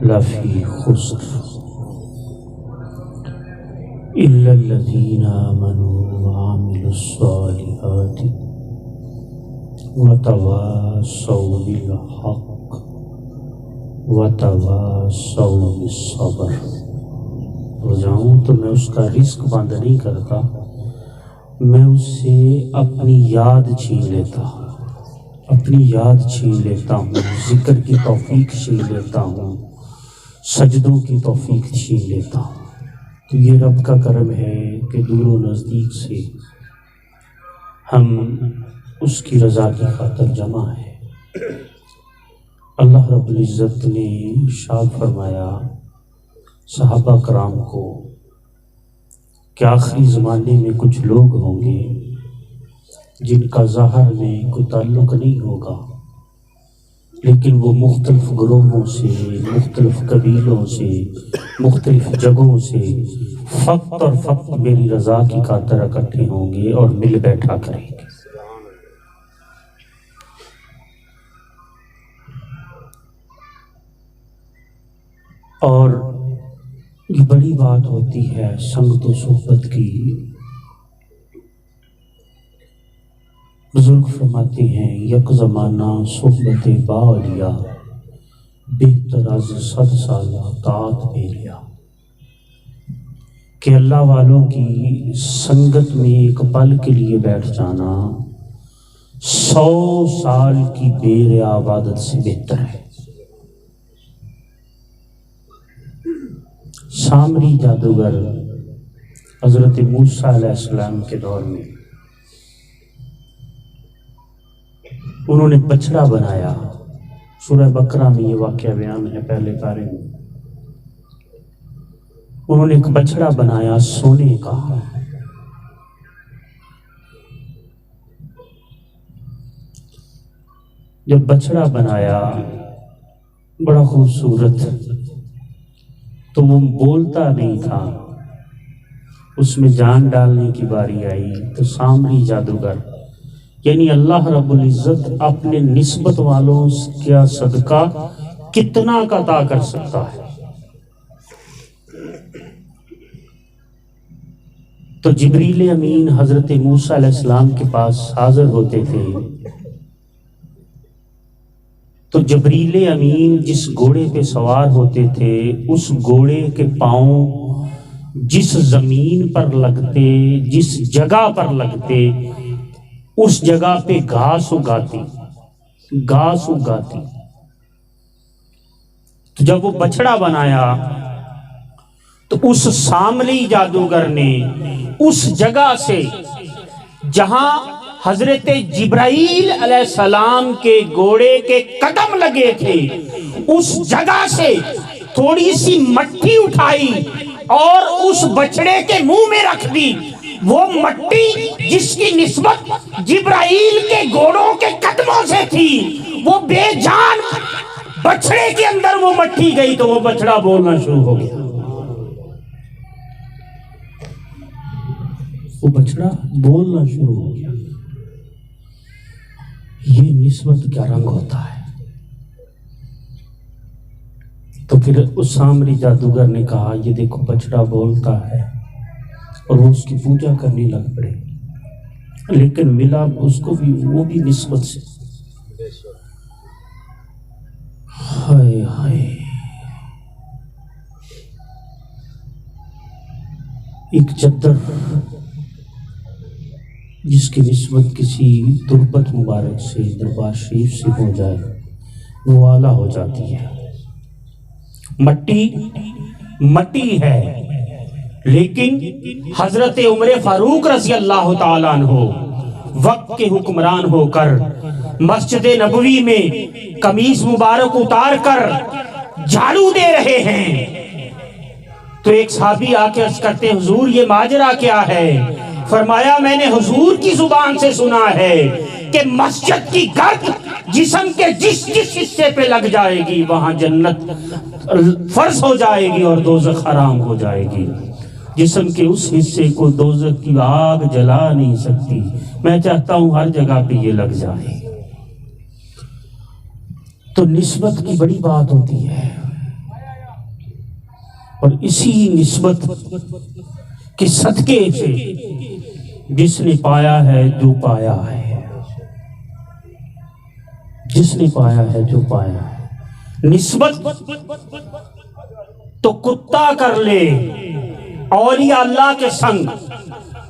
لفی خسر الا الذین آمنوا وعملوا الصالحات وتواصوا بالحق وتواصوا بالصبر۔ ہو جاؤں تو میں اس کا رزق بند نہیں کرتا، میں اس سے اپنی یاد چھین لیتا ہوں، اپنی یاد چھین لیتا ہوں، ذکر کی توفیق چھین لیتا ہوں، سجدوں کی توفیق چھین لیتا ہوں۔ تو یہ رب کا کرم ہے کہ دور و نزدیک سے ہم اس کی رضا کی خاطر جمع ہیں۔ اللہ رب العزت نے ارشاد فرمایا صحابہ کرام کو کہ آخری زمانے میں کچھ لوگ ہوں گے جن کا ظاہر میں کوئی تعلق نہیں ہوگا، لیکن وہ مختلف گروہوں سے، مختلف قبیلوں سے، مختلف جگہوں سے فقط اور فقط میری رضا کی خاطر اکٹھے ہوں گے اور مل بیٹھا کریں گے۔ اور یہ بڑی بات ہوتی ہے سنگت و صحبت کی۔ بزرگ فرماتے ہیں یک زمانہ صحبت با اولیاء بہتر از 100 سالہ طاعت پہ لیا، کہ اللہ والوں کی سنگت میں ایک پل کے لیے بیٹھ جانا 100 سال کی بے ریا عبادت سے بہتر ہے۔ سامری جادوگر حضرت موسیٰ علیہ السلام کے دور میں انہوں نے بچڑا بنایا۔ سورہ بقرہ میں یہ واقعہ بیان ہے، پہلے پارے میں انہوں نے ایک بچڑا بنایا سونے کا۔ جب بچڑا بنایا بڑا خوبصورت، تو وہ بولتا نہیں تھا، اس میں جان ڈالنے کی باری آئی تو سامری جادوگر یعنی اللہ رب العزت اپنے نسبت والوں کیا صدقہ کتنا کا عطا کر سکتا ہے۔ تو جبریل امین حضرت موسیٰ علیہ السلام کے پاس حاضر ہوتے تھے، تو جبریل امین جس گھوڑے پہ سوار ہوتے تھے اس گھوڑے کے پاؤں جس زمین پر لگتے، جس جگہ پر لگتے، اس جگہ پہ گھاس اگاتی۔ تو جب وہ بچڑا بنایا تو اس سامری جادوگر نے اس جگہ سے جہاں حضرت جبرائیل علیہ السلام کے گھوڑے کے قدم لگے تھے اس جگہ سے تھوڑی سی مٹی اٹھائی اور اس بچڑے کے منہ میں رکھ دی۔ وہ مٹی جس کی نسبت جبرائیل کے گھوڑوں کے قدموں سے تھی، وہ بے جان بچڑے کے اندر وہ مٹی گئی تو وہ بچڑا بولنا شروع ہو گیا۔ وہ بچڑا بولنا شروع ہو گیا۔ یہ نسبت کا رنگ ہوتا ہے۔ تو پھر اس سامری جادوگر نے کہا یہ دیکھو بچڑا بولتا ہے، اور وہ اس کی پوجا کرنے لگ پڑے، لیکن ملا اس کو بھی وہ بھی نسبت سے۔ ہائے ہائے، ایک چادر جس کی نسبت کسی تربت مبارک سے، دربار شریف سے ہو جائے وہ اعلیٰ ہو جاتی ہے۔ مٹی ہے، لیکن حضرت عمر فاروق رضی اللہ تعالیٰ عنہ وقت کے حکمران ہو کر مسجد نبوی میں قمیص مبارک اتار کر جھاڑو دے رہے ہیں، تو ایک صحابی آ کے عرض کرتے حضور یہ ماجرا کیا ہے؟ فرمایا میں نے حضور کی زبان سے سنا ہے کہ مسجد کی گرد جسم کے جس حصے پہ لگ جائے گی وہاں جنت فرض ہو جائے گی اور دوزخ حرام ہو جائے گی۔ جسم کے اس حصے کو دوزخ کی آگ جلا نہیں سکتی، میں چاہتا ہوں ہر جگہ پہ یہ لگ جائے۔ تو نسبت کی بڑی بات ہوتی ہے۔ اور اسی نسبت کے صدقے سے جس نے پایا ہے جو پایا ہے، جس نے پایا ہے جو پایا ہے، نسبت تو کتا کر لے اولیاء اللہ کے سنگ،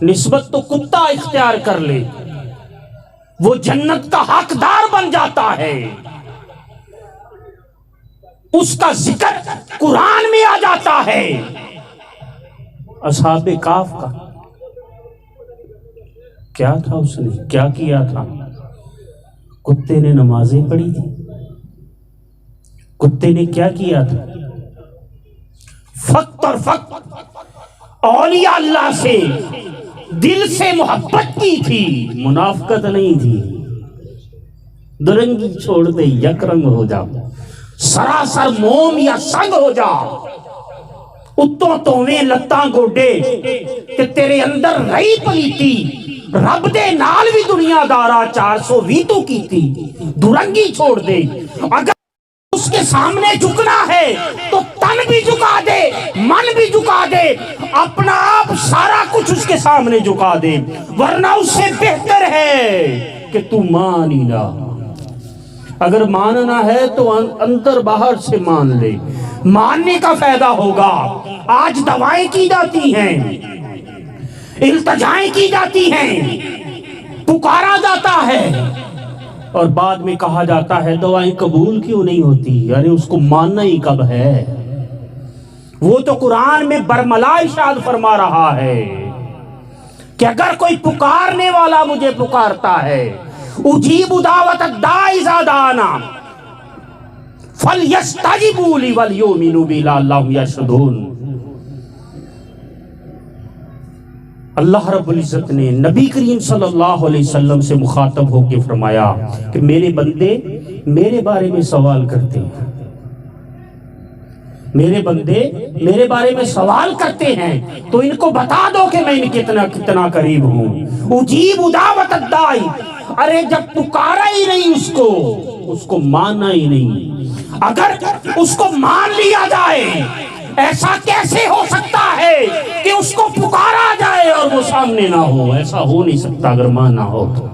نسبت تو کتا اختیار کر لے، وہ جنت کا حقدار بن جاتا ہے، اس کا ذکر قرآن میں آ جاتا ہے۔ اصحاب کہف کا کیا تھا، اس نے کیا کیا تھا؟ کتے نے نمازیں پڑھی تھی، کتے نے کیا کیا تھا؟ فقط اور فقط اولیاء اللہ سے دل سے محبت کی تھی، منافقت نہیں تھی۔ درنگی چھوڑ دے، یک رنگ ہو جا، سراسر موم یا سنگ ہو جا، اتوں تویں لتاں گوڈے کہ تیرے اندر رہی پلیتی، رب دے نال بھی دنیا دارا 420 تو کی تھی۔ درنگی چھوڑ دے، اگر اس کے سامنے جھکنا ہے تو تن بھی جھکا دے، من بھی جھکا دے، اپنا آپ سارا کچھ اس کے سامنے جھکا دے، ورنہ اس سے بہتر ہے کہ تو مان ہی نہ۔ اگر ماننا ہے تو اندر باہر سے مان لے، ماننے کا فائدہ ہوگا۔ آج دوائیں کی جاتی ہیں، التجائیں کی جاتی ہیں، پکارا جاتا ہے، اور بعد میں کہا جاتا ہے دعائیں قبول کیوں نہیں ہوتی؟ ارے اس کو ماننا ہی کب ہے؟ وہ تو قرآن میں برملا ارشاد فرما رہا ہے کہ اگر کوئی پکارنے والا مجھے پکارتا ہے، اجیب دعوت الداعی اذا دعانا فلیستجیبوا لی ولیؤمنوا بی لعلہم یرشدون۔ اللہ رب العزت نے نبی کریم صلی اللہ علیہ وسلم سے مخاطب ہو کے فرمایا کہ میرے بندے میرے بارے میں سوال کرتے ہیں، میرے بندے میرے بارے میں سوال کرتے ہیں تو ان کو بتا دو کہ میں کتنا قریب ہوں۔ اجیب دعوت الداعی، ارے جب پکارا ہی نہیں اس کو ماننا ہی نہیں۔ اگر اس کو مان لیا جائے، ایسا کیسے ہو سکتا ہے کہ اس کو پکارا جائے اور وہ سامنے نہ ہو؟ ایسا ہو نہیں سکتا اگر ماننا ہو تو۔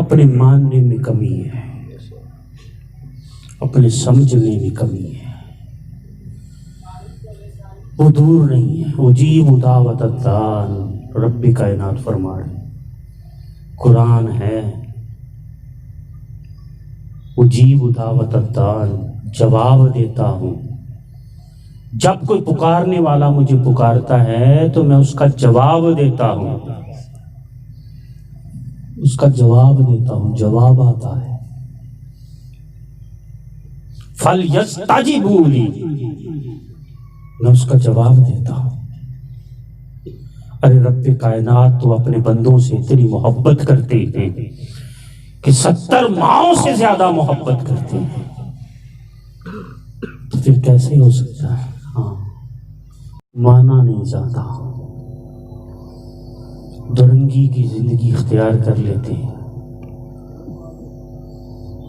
اپنے ماننے میں کمی ہے، اپنے سمجھنے میں کمی ہے، وہ دور نہیں ہے۔ اجیب دعوت الداعی، رب کائنات فرما رہے، قرآن ہے، اجیب دعوت الداعی، جواب دیتا ہوں۔ جب کوئی پکارنے والا مجھے پکارتا ہے تو میں اس کا جواب دیتا ہوں، اس کا جواب دیتا ہوں، جواب آتا ہے۔ فَلْيَسْتَجِبُوا لِي، میں اس کا جواب دیتا ہوں۔ ارے رب کائنات تو اپنے بندوں سے اتنی محبت کرتے ہیں کہ 70 ماؤں سے زیادہ محبت کرتے ہیں، تو پھر کیسے ہو سکتا ہے؟ ہاں، مانا نہیں جاتا، درنگی کی زندگی اختیار کر لیتے ہیں۔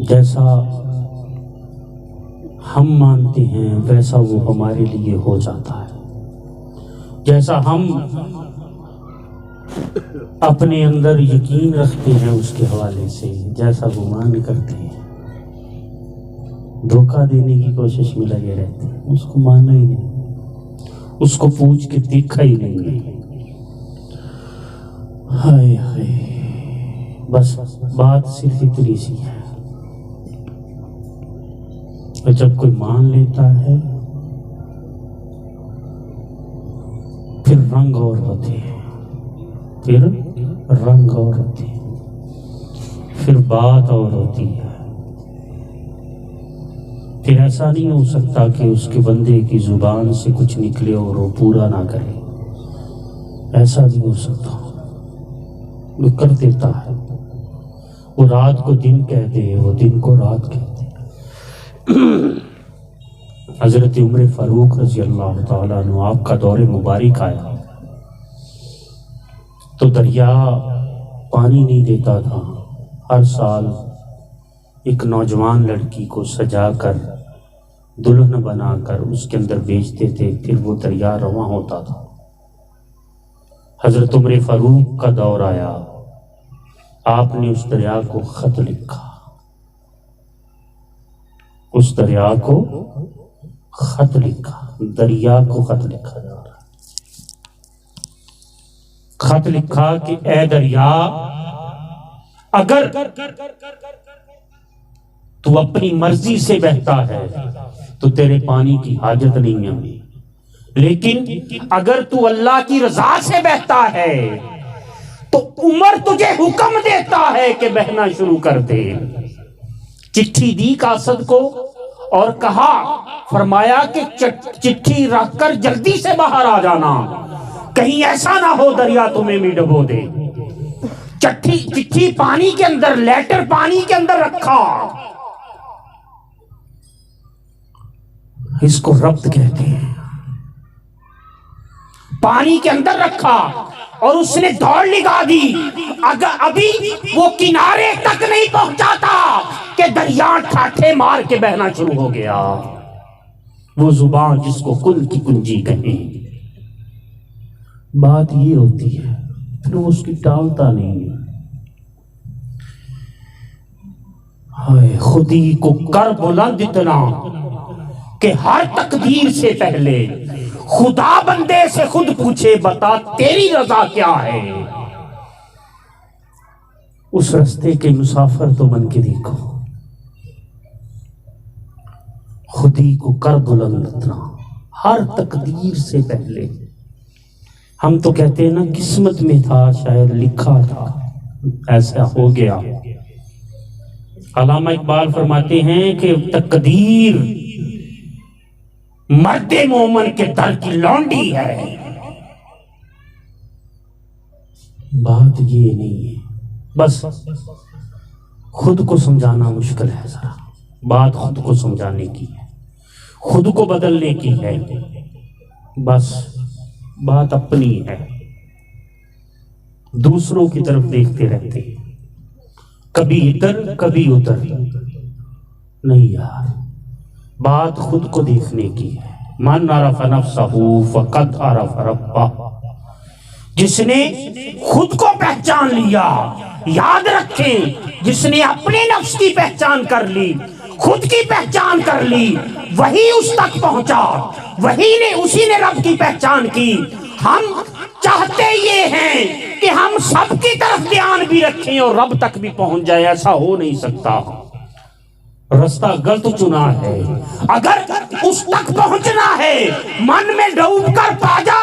جیسا ہم مانتے ہیں ویسا وہ ہمارے لیے ہو جاتا ہے، جیسا ہم اپنے اندر یقین رکھتے ہیں اس کے حوالے سے، جیسا وہ مان کرتے ہیں، دھوکہ دینے کی کوشش میں لگے رہتے ہیں، اس کو مانا ہی نہیں، اس کو پوچھ کے دیکھا ہی نہیں۔ ہائے ہائے، بس بات صرف اتنی سی ہے۔ اور جب کوئی مان لیتا ہے پھر رنگ اور ہوتے ہیں، پھر رنگ اور ہوتے ہیں، پھر بات اور ہوتی ہے۔ پھر ایسا نہیں ہو سکتا کہ اس کے بندے کی زبان سے کچھ نکلے اور وہ پورا نہ کرے، ایسا نہیں ہو سکتا، وہ کر دیتا ہے۔ وہ رات کو دن کہتے ہیں، وہ دن کو رات کہتے ہیں۔ حضرت عمر فاروق رضی اللہ تعالیٰ عنہ، آپ کا دور مبارک آیا تو دریا پانی نہیں دیتا تھا، ہر سال ایک نوجوان لڑکی کو سجا کر دلہن بنا کر اس کے اندر بیچتے تھے، پھر وہ دریا رواں ہوتا تھا۔ حضرت عمر فاروق کا دور آیا، آپ نے اس دریا کو خط لکھا، اس دریا کو خط لکھا، دریا کو خط لکھا جا رہا، خط لکھا کہ اے دریا، اگر تو اپنی مرضی سے بہتا ہے تو تیرے پانی کی حاجت نہیں ہمیں، لیکن اگر تو اللہ کی رضا سے بہتا ہے تو عمر تجھے حکم دیتا ہے کہ بہنا شروع کر دے۔ چٹھی دی قاصد کو اور کہا، فرمایا کہ چٹھی رکھ کر جلدی سے باہر آ جانا، کہیں ایسا نہ ہو دریا تمہیں بھی ڈبو دے۔ چٹھی پانی کے اندر، لیٹر پانی کے اندر رکھا، اس کو ربط کہتے ہیں، پانی کے اندر رکھا اور اس نے دوڑ لگا دی۔ اگر ابھی وہ کنارے تک نہیں پہنچاتا کہ دریا ٹھاٹھے مار کے بہنا شروع ہو گیا۔ وہ زبان جس کو کل کی کنجی کہیں، بات یہ ہوتی ہے، پھر وہ اس کی ٹالتا نہیں ہے۔ ہائے خودی کو کر بلند اتنا کہ ہر تقدیر سے پہلے خدا بندے سے خود پوچھے، بتا تیری رضا کیا ہے۔ اس رستے کے مسافر تو بن کے دیکھو، خودی کو کر بلند اتنا، ہر تقدیر سے پہلے۔ ہم تو کہتے ہیں نا قسمت میں تھا، شاید لکھا تھا، ایسا ہو گیا۔ علامہ اقبال فرماتے ہیں کہ تقدیر مرد مومن کے در کی لونڈی ہے۔ بات یہ نہیں ہے، بس خود کو سمجھانا مشکل ہے، ذرا بات خود کو سمجھانے کی ہے، خود کو بدلنے کی ہے، بس بات اپنی ہے، دوسروں کی طرف دیکھتے رہتے ہیں، کبھی ادھر کبھی ادھر، نہیں یار، بات خود کو دیکھنے کی ہے۔ من عرف نفسہ فقد عرف ربہ، جس نے خود کو پہچان لیا، یاد رکھیں جس نے اپنے نفس کی پہچان کر لی، خود کی پہچان کر لی، وہی اس تک پہنچا، اسی نے رب کی پہچان کی۔ ہم چاہتے یہ ہیں کہ ہم سب کی طرف دھیان بھی رکھیں اور رب تک بھی پہنچ جائے، ایسا ہو نہیں سکتا، رستہ غلط چنا ہے۔ اگر اس تک پہنچنا ہے، من میں ڈوب کر پا جا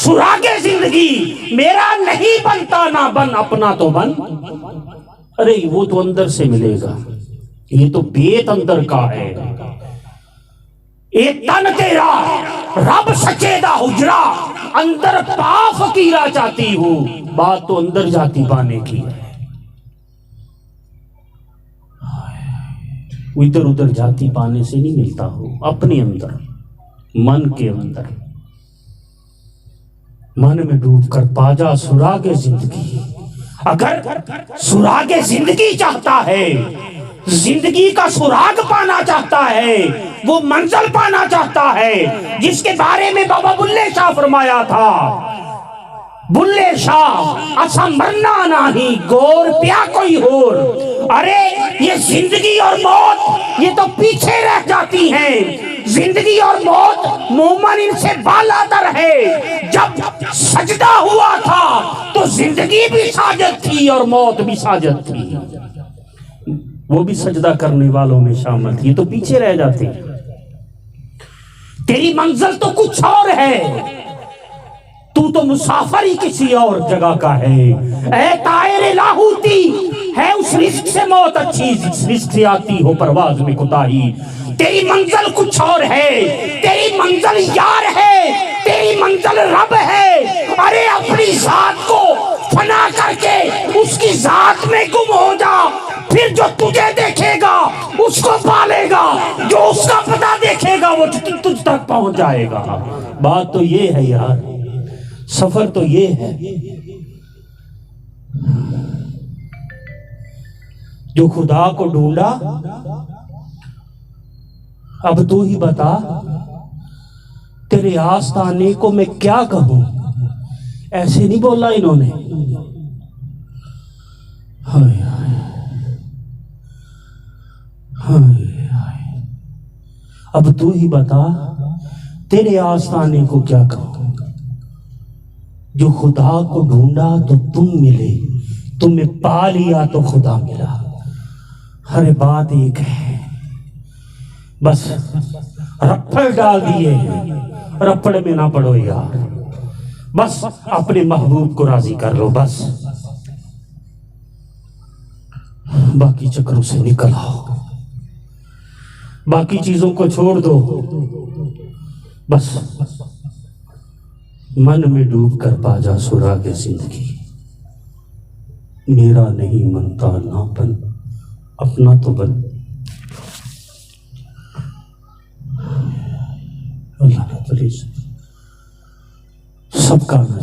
سراغ زندگی، میرا نہیں بنتا نہ بن، اپنا تو بن۔ ارے وہ تو اندر سے ملے گا، یہ تو بیت اندر کا ہے۔ اے تن تیرا رب سچیدہ حجرا، اندر پا فقیرہ چاہتی ہوں، بات تو اندر جاتی پانے کی ہے، ادھر ادھر جاتی پانے سے نہیں ملتا ہو، اپنے اندر، من کے اندر، من میں ڈوب کر پا جا سراغ زندگی۔ اگر سراغ زندگی چاہتا ہے، زندگی کا سراغ پانا چاہتا ہے، وہ منزل پانا چاہتا ہے جس کے بارے میں بابا بلے شاہ فرمایا تھا، بلے شاہ اسا مرنا نہیں گور پیا کوئی اور۔ ارے یہ زندگی اور موت یہ تو پیچھے رہ جاتی ہیں، زندگی اور موت مومن ان سے بالا تر ہے۔ جب سجدہ ہوا تھا تو زندگی بھی ساجد تھی اور موت بھی ساجد تھی، وہ بھی سجدہ کرنے والوں میں شامل تھی، یہ تو پیچھے رہ جاتے ہیں۔ تیری منزل تو کچھ اور ہے، تو مسافر ہی کسی اور جگہ کا ہے۔ اے طائر لاہوتی، ہے اس رزق سے موت اچھی، رزق سے آتی ہو پرواز میں کوتاہی۔ تیری منزل کچھ اور ہے، تیری منزل یار ہے، تیری منزل رب ہے۔ ارے اپنی ذات کو فنا کر کے اس کی ذات میں گم ہو جا، پھر جو تجھے دیکھے گا اس کو پالے گا، جو اس کا پتہ دیکھے گا وہ تجھ تک پہنچ جائے گا۔ بات تو یہ ہے یار، سفر تو یہ ہے۔ جو خدا کو ڈھونڈا اب تو ہی بتا تیرے آستانے کو میں کیا کہوں. ایسے نہیں بولا انہوں نے. ہائے ہائے ہائے ہائے. اب تو ہی بتا تیرے آستانے کو کیا کہوں. جو خدا کو ڈھونڈا تو تم ملے, تمہیں پا لیا تو خدا ملا. ہر بات ایک ہے, بس رپڑ ڈال دیے, رپڑ میں نہ پڑو یار. بس اپنے محبوب کو راضی کر لو. بس باقی چکروں سے نکل آؤ, باقی چیزوں کو چھوڑ دو. بس من میں ڈوب کر پا جا سراغ زندگی. میرا نہیں منتا نہ بن, اپنا تو بن. اللہ رب العزت سب کا نظر